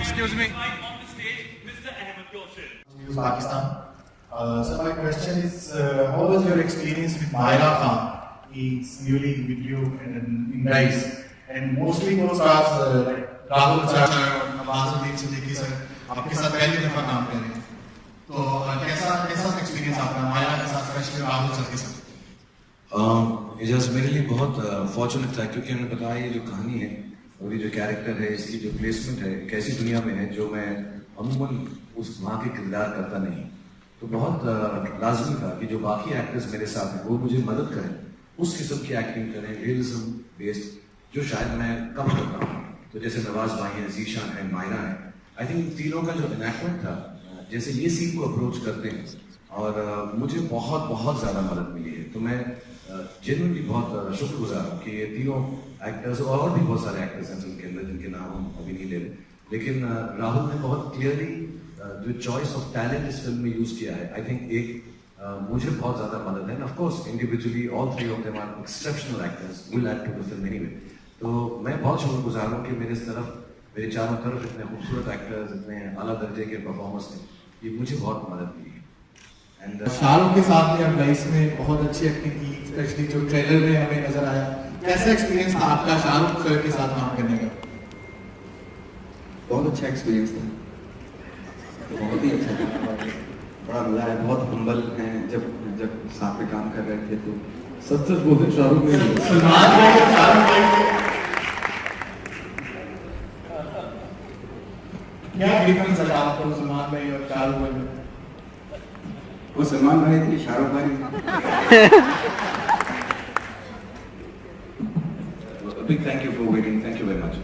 Excuse me. Pakistan. So my question is, how was your experience with Myra Khan? He's newly with you in Rise, and mostly co-stars like Rahul Chachar और Nawazuddin Siddiqui sir आपके साथ पहली दफा काम कर रहे हैं. तो कैसा एक्सपीरियंस आपका मायरा के साथ, स्पेशली राहुल सर के साथ? एजाज मेरे लिए बहुत फॉर्चुनेट था, क्योंकि हमने बताया ये जो कहानी है और ये जो कैरेक्टर है, इसकी जो प्लेसमेंट है एक ऐसी दुनिया में है जो मैं अमूमन उस माँ के किरदार करता नहीं. तो बहुत लाजमी था कि जो बाकी एक्टर्स मेरे साथ हैं वो मुझे मदद करें, उस किस्म की एक्टिंग करें, रियलिज्म बेस्ड, जो शायद मैं कम करता हूँ. तो जैसे नवाज भाई हैं, जीशान है, मायरा है, आई थिंक तीनों का जो इनैक्टमेंट था, जैसे ये सीन को अप्रोच करते हैं और मुझे बहुत बहुत ज़्यादा मदद मिली है. तो मैं जेन्युइनली बहुत शुक्रगुजार हूँ कि ये तीनों एक्टर्स, और भी बहुत सारे एक्टर्स हैं फिल्म के अंदर जिनके नाम हम अभी नहीं ले रहे, लेकिन राहुल ने बहुत क्लियरली जो चॉइस ऑफ टैलेंट इस फिल्म में यूज किया है, आई थिंक एक मुझे बहुत ज़्यादा मदद है. Of course individually all three of them are exceptional actors, will add to the film anyway. तो मैं बहुत शुक्रगुजार हूँ कि मेरे चारों तरफ इतने खूबसूरत एक्टर्स, इतने आला दर्जे के परफॉर्मर्स थे, ये मुझे बहुत मदद मिली है. एंड शाहरुख के साथ भी आप राइस में बहुत अच्छी एक्टिंग की, स्पेशली जो ट्रेलर में हमें नजर आया. कैसा एक्सपीरियंस था आपका शाहरुख सर के साथ काम करने का? बहुत अच्छा एक्सपीरियंस था, बहुत ही अच्छा था, बड़ा मजा आया. बहुत हम्बल हैं, जब साथ में काम कर रहे थे तो सच बोलते शाहरुख ने सलमान भाई और शाहरुख भाई क्या डिफरेंस है आपको सलमान भाई और शाहरुख भाई में? वो सलमान भाई थे, शाहरुख भाई. Big thank you for waiting, thank you very much.